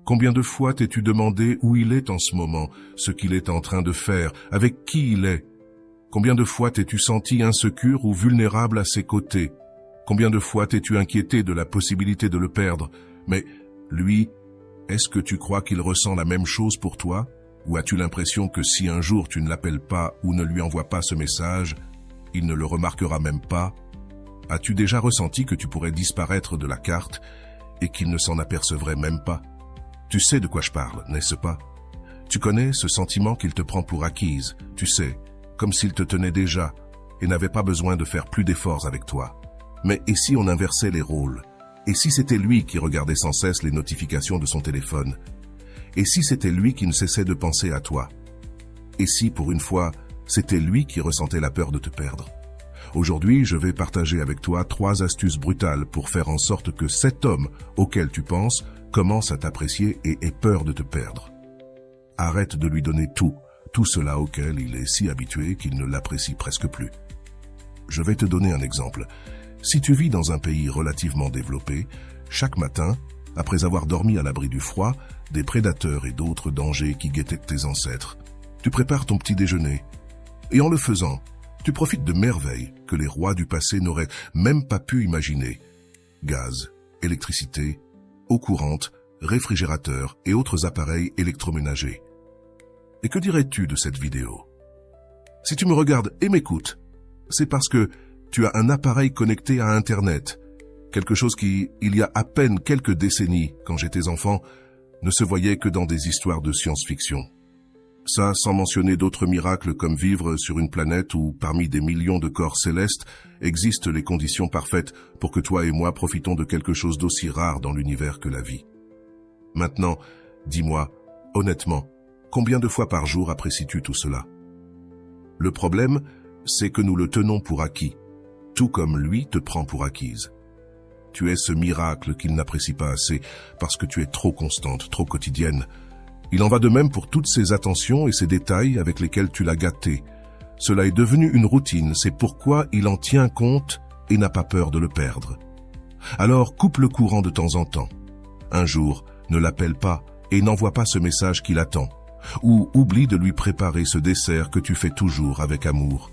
Combien de fois t'es-tu demandé où il est en ce moment, ce qu'il est en train de faire, avec qui il est? Combien de fois t'es-tu senti insécure ou vulnérable à ses côtés? Combien de fois t'es-tu inquiété de la possibilité de le perdre? Mais lui, est-ce que tu crois qu'il ressent la même chose pour toi? Ou as-tu l'impression que si un jour tu ne l'appelles pas ou ne lui envoies pas ce message, il ne le remarquera même pas? As-tu déjà ressenti que tu pourrais disparaître de la carte et qu'il ne s'en apercevrait même pas? Tu sais de quoi je parle, n'est-ce pas? Tu connais ce sentiment qu'il te prend pour acquise, tu sais, comme s'il te tenait déjà et n'avait pas besoin de faire plus d'efforts avec toi. Mais et si on inversait les rôles? Et si c'était lui qui regardait sans cesse les notifications de son téléphone? Et si c'était lui qui ne cessait de penser à toi? Et si, pour une fois, c'était lui qui ressentait la peur de te perdre? Aujourd'hui, je vais partager avec toi 3 astuces brutales pour faire en sorte que cet homme auquel tu penses commence à t'apprécier et ait peur de te perdre. Arrête de lui donner tout cela auquel il est si habitué qu'il ne l'apprécie presque plus. Je vais te donner un exemple. Si tu vis dans un pays relativement développé, chaque matin, après avoir dormi à l'abri du froid, des prédateurs et d'autres dangers qui guettaient tes ancêtres, tu prépares ton petit déjeuner. Et en le faisant, tu profites de merveilles que les rois du passé n'auraient même pas pu imaginer. Gaz, électricité, eau courante, réfrigérateur et autres appareils électroménagers. Et que dirais-tu de cette vidéo? Si tu me regardes et m'écoutes, c'est parce que tu as un appareil connecté à Internet, quelque chose qui, il y a à peine quelques décennies, quand j'étais enfant, ne se voyait que dans des histoires de science-fiction. Ça, sans mentionner d'autres miracles comme vivre sur une planète où, parmi des millions de corps célestes, existent les conditions parfaites pour que toi et moi profitons de quelque chose d'aussi rare dans l'univers que la vie. Maintenant, dis-moi, honnêtement, combien de fois par jour apprécies-tu tout cela? Le problème, c'est que nous le tenons pour acquis, tout comme lui te prend pour acquise. Tu es ce miracle qu'il n'apprécie pas assez parce que tu es trop constante, trop quotidienne. Il en va de même pour toutes ces attentions et ces détails avec lesquels tu l'as gâté. Cela est devenu une routine, c'est pourquoi il en tient compte et n'a pas peur de le perdre. Alors coupe le courant de temps en temps. Un jour, ne l'appelle pas et n'envoie pas ce message qu'il attend. Ou oublie de lui préparer ce dessert que tu fais toujours avec amour.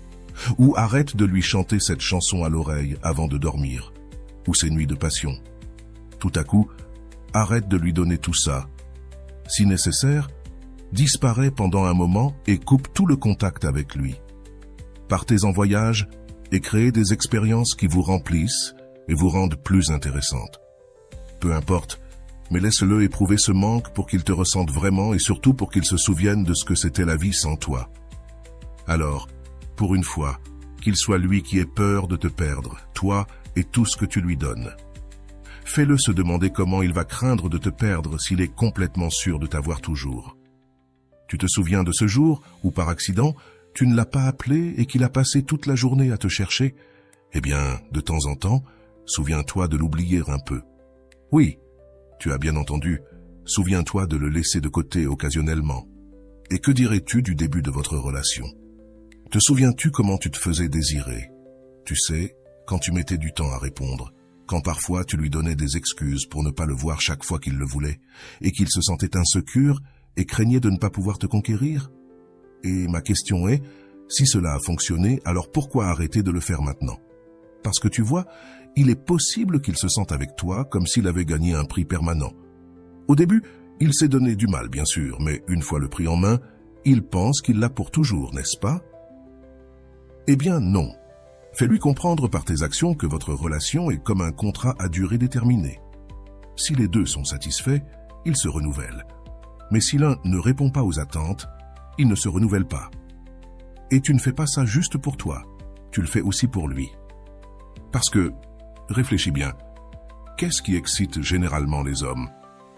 Ou arrête de lui chanter cette chanson à l'oreille avant de dormir. Ou ces nuits de passion. Tout à coup, arrête de lui donner tout ça. Si nécessaire, disparais pendant un moment et coupe tout le contact avec lui. Partez en voyage et créez des expériences qui vous remplissent et vous rendent plus intéressante. Peu importe, mais laisse-le éprouver ce manque pour qu'il te ressente vraiment et surtout pour qu'il se souvienne de ce que c'était la vie sans toi. Alors, pour une fois, qu'il soit lui qui ait peur de te perdre, toi et tout ce que tu lui donnes. Fais-le se demander comment il va craindre de te perdre s'il est complètement sûr de t'avoir toujours. Tu te souviens de ce jour où, par accident, tu ne l'as pas appelé et qu'il a passé toute la journée à te chercher? Eh bien, de temps en temps, souviens-toi de l'oublier un peu. Oui, tu as bien entendu, souviens-toi de le laisser de côté occasionnellement. Et que dirais-tu du début de votre relation? Te souviens-tu comment tu te faisais désirer? Tu sais, quand tu mettais du temps à répondre, quand parfois tu lui donnais des excuses pour ne pas le voir chaque fois qu'il le voulait, et qu'il se sentait insécure et craignait de ne pas pouvoir te conquérir? Et ma question est, si cela a fonctionné, alors pourquoi arrêter de le faire maintenant? Parce que tu vois, il est possible qu'il se sente avec toi comme s'il avait gagné un prix permanent. Au début, il s'est donné du mal, bien sûr, mais une fois le prix en main, il pense qu'il l'a pour toujours, n'est-ce pas? Eh bien non. Fais-lui comprendre par tes actions que votre relation est comme un contrat à durée déterminée. Si les deux sont satisfaits, ils se renouvellent. Mais si l'un ne répond pas aux attentes, il ne se renouvelle pas. Et tu ne fais pas ça juste pour toi, tu le fais aussi pour lui. Parce que, réfléchis bien, qu'est-ce qui excite généralement les hommes?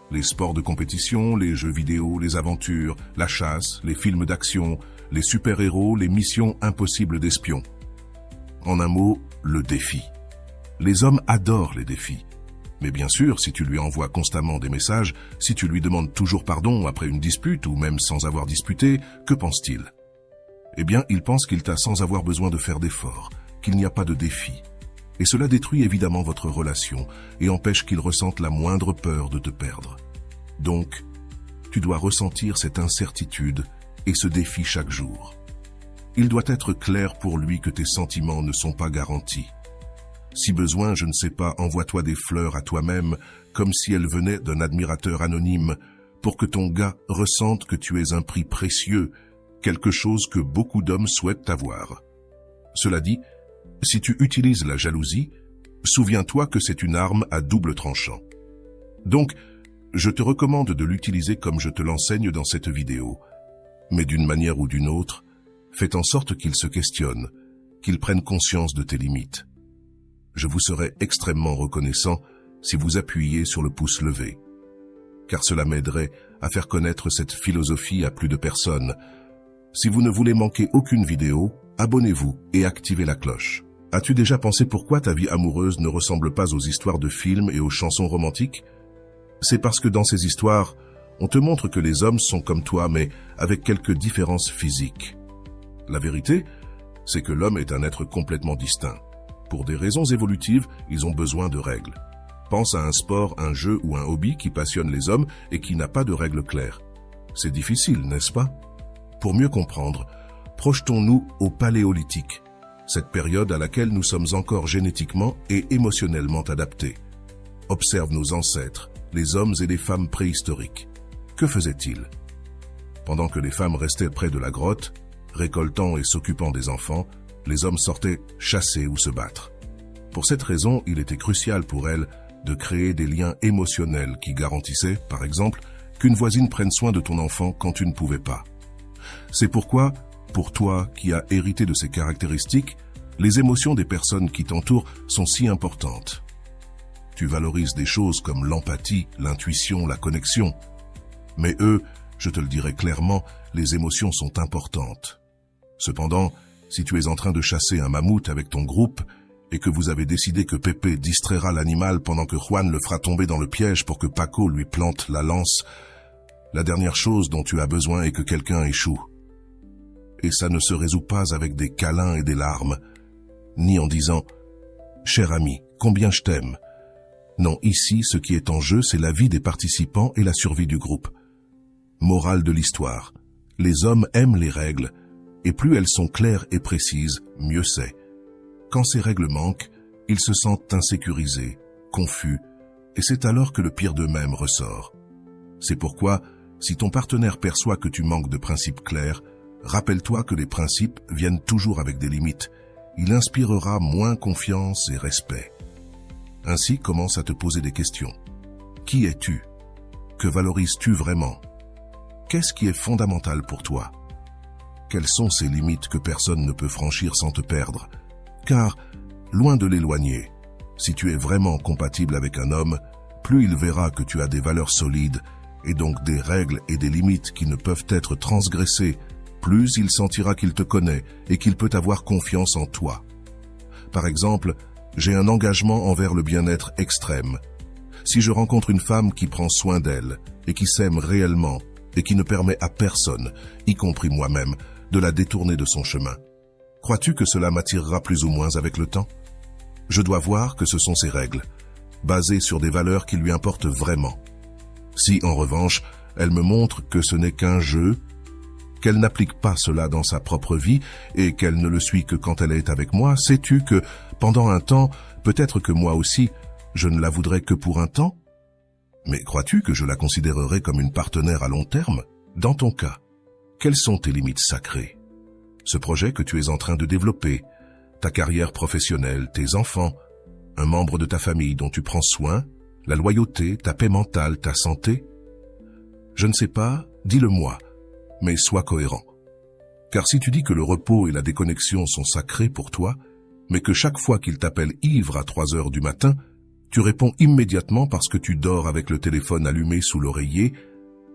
Les sports de compétition, les jeux vidéo, les aventures, la chasse, les films d'action, les super-héros, les missions impossibles d'espions. En un mot, le défi. Les hommes adorent les défis. Mais bien sûr, si tu lui envoies constamment des messages, si tu lui demandes toujours pardon après une dispute ou même sans avoir disputé, que pense-t-il? Eh bien, il pense qu'il t'a sans avoir besoin de faire d'efforts, qu'il n'y a pas de défi. Et cela détruit évidemment votre relation et empêche qu'il ressente la moindre peur de te perdre. Donc, tu dois ressentir cette incertitude et ce défi chaque jour. Il doit être clair pour lui que tes sentiments ne sont pas garantis. Si besoin, je ne sais pas, envoie-toi des fleurs à toi-même comme si elles venaient d'un admirateur anonyme pour que ton gars ressente que tu es un prix précieux, quelque chose que beaucoup d'hommes souhaitent avoir. Cela dit, si tu utilises la jalousie, souviens-toi que c'est une arme à double tranchant. Donc, je te recommande de l'utiliser comme je te l'enseigne dans cette vidéo. Mais d'une manière ou d'une autre, fais en sorte qu'il se questionne, qu'il prenne conscience de tes limites. Je vous serai extrêmement reconnaissant si vous appuyez sur le pouce levé, car cela m'aiderait à faire connaître cette philosophie à plus de personnes. Si vous ne voulez manquer aucune vidéo, abonnez-vous et activez la cloche. As-tu déjà pensé pourquoi ta vie amoureuse ne ressemble pas aux histoires de films et aux chansons romantiques? C'est parce que dans ces histoires, on te montre que les hommes sont comme toi, mais avec quelques différences physiques. La vérité, c'est que l'homme est un être complètement distinct. Pour des raisons évolutives, ils ont besoin de règles. Pense à un sport, un jeu ou un hobby qui passionne les hommes et qui n'a pas de règles claires. C'est difficile, n'est-ce pas? Pour mieux comprendre, projetons-nous au Paléolithique, cette période à laquelle nous sommes encore génétiquement et émotionnellement adaptés. Observe nos ancêtres, les hommes et les femmes préhistoriques. Que faisaient-ils? Pendant que les femmes restaient près de la grotte, récoltant et s'occupant des enfants, les hommes sortaient chasser ou se battre. Pour cette raison, il était crucial pour elles de créer des liens émotionnels qui garantissaient, par exemple, qu'une voisine prenne soin de ton enfant quand tu ne pouvais pas. C'est pourquoi, pour toi qui as hérité de ces caractéristiques, les émotions des personnes qui t'entourent sont si importantes. Tu valorises des choses comme l'empathie, l'intuition, la connexion. Mais eux, je te le dirai clairement, les émotions sont importantes. Cependant, si tu es en train de chasser un mammouth avec ton groupe et que vous avez décidé que Pépé distraira l'animal pendant que Juan le fera tomber dans le piège pour que Paco lui plante la lance, la dernière chose dont tu as besoin est que quelqu'un échoue. Et ça ne se résout pas avec des câlins et des larmes, ni en disant « Cher ami, combien je t'aime ». Non, ici, ce qui est en jeu, c'est la vie des participants et la survie du groupe. Morale de l'histoire. Les hommes aiment les règles, et plus elles sont claires et précises, mieux c'est. Quand ces règles manquent, ils se sentent insécurisés, confus, et c'est alors que le pire d'eux-mêmes ressort. C'est pourquoi, si ton partenaire perçoit que tu manques de principes clairs, rappelle-toi que les principes viennent toujours avec des limites. Il inspirera moins confiance et respect. Ainsi, commence à te poser des questions. Qui es-tu? Que valorises-tu vraiment? Qu'est-ce qui est fondamental pour toi? Quelles sont ces limites que personne ne peut franchir sans te perdre? Car, loin de l'éloigner, si tu es vraiment compatible avec un homme, plus il verra que tu as des valeurs solides et donc des règles et des limites qui ne peuvent être transgressées, plus il sentira qu'il te connaît et qu'il peut avoir confiance en toi. Par exemple, j'ai un engagement envers le bien-être extrême. Si je rencontre une femme qui prend soin d'elle et qui s'aime réellement et qui ne permet à personne, y compris moi-même, de la détourner de son chemin, crois-tu que cela m'attirera plus ou moins avec le temps? Je dois voir que ce sont ses règles, basées sur des valeurs qui lui importent vraiment. Si, en revanche, elle me montre que ce n'est qu'un jeu, qu'elle n'applique pas cela dans sa propre vie et qu'elle ne le suit que quand elle est avec moi, sais-tu que, pendant un temps, peut-être que moi aussi, je ne la voudrais que pour un temps? Mais crois-tu que je la considérerais comme une partenaire à long terme? Dans ton cas, quelles sont tes limites sacrées? Ce projet que tu es en train de développer, ta carrière professionnelle, tes enfants, un membre de ta famille dont tu prends soin, la loyauté, ta paix mentale, ta santé? Je ne sais pas, dis-le-moi, mais sois cohérent. Car si tu dis que le repos et la déconnexion sont sacrés pour toi, mais que chaque fois qu'il t'appelle ivre à 3 heures du matin, tu réponds immédiatement parce que tu dors avec le téléphone allumé sous l'oreiller,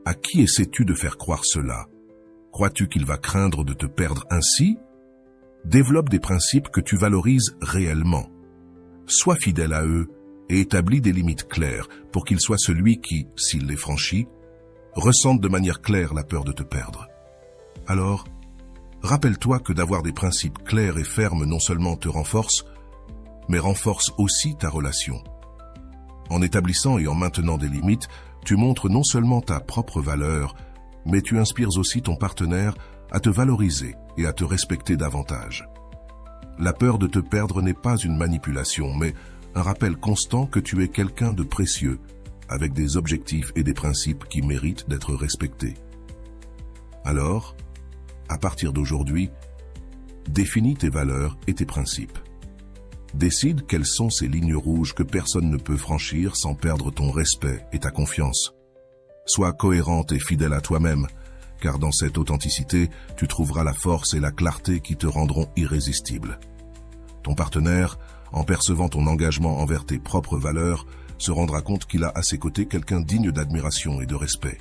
à qui essaies-tu de faire croire cela? Crois-tu qu'il va craindre de te perdre ainsi? Développe des principes que tu valorises réellement. Sois fidèle à eux et établis des limites claires pour qu'il soit celui qui, s'il les franchit, ressente de manière claire la peur de te perdre. Alors, rappelle-toi que d'avoir des principes clairs et fermes non seulement te renforce, mais renforce aussi ta relation. En établissant et en maintenant des limites, tu montres non seulement ta propre valeur, mais tu inspires aussi ton partenaire à te valoriser et à te respecter davantage. La peur de te perdre n'est pas une manipulation, mais un rappel constant que tu es quelqu'un de précieux, avec des objectifs et des principes qui méritent d'être respectés. Alors, à partir d'aujourd'hui, définis tes valeurs et tes principes. Décide quelles sont ces lignes rouges que personne ne peut franchir sans perdre ton respect et ta confiance. Sois cohérente et fidèle à toi-même, car dans cette authenticité, tu trouveras la force et la clarté qui te rendront irrésistible. Ton partenaire, en percevant ton engagement envers tes propres valeurs, se rendra compte qu'il a à ses côtés quelqu'un digne d'admiration et de respect.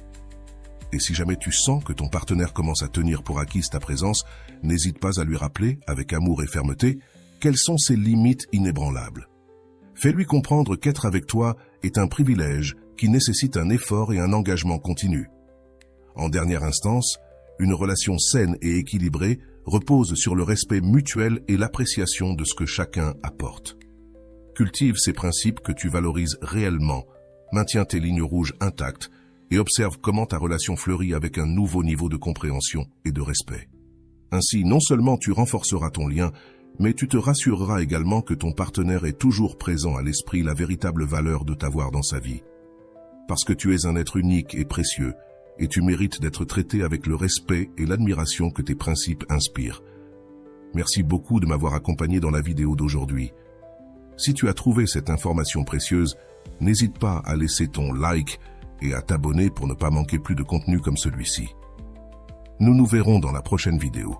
Et si jamais tu sens que ton partenaire commence à tenir pour acquise ta présence, n'hésite pas à lui rappeler, avec amour et fermeté, quelles sont ses limites inébranlables. Fais-lui comprendre qu'être avec toi est un privilège qui nécessite un effort et un engagement continu. En dernière instance, une relation saine et équilibrée repose sur le respect mutuel et l'appréciation de ce que chacun apporte. Cultive ces principes que tu valorises réellement, maintiens tes lignes rouges intactes et observe comment ta relation fleurit avec un nouveau niveau de compréhension et de respect. Ainsi, non seulement tu renforceras ton lien, mais tu te rassureras également que ton partenaire est toujours présent à l'esprit la véritable valeur de t'avoir dans sa vie. Parce que tu es un être unique et précieux, et tu mérites d'être traité avec le respect et l'admiration que tes principes inspirent. Merci beaucoup de m'avoir accompagné dans la vidéo d'aujourd'hui. Si tu as trouvé cette information précieuse, n'hésite pas à laisser ton like et à t'abonner pour ne pas manquer plus de contenu comme celui-ci. Nous nous verrons dans la prochaine vidéo.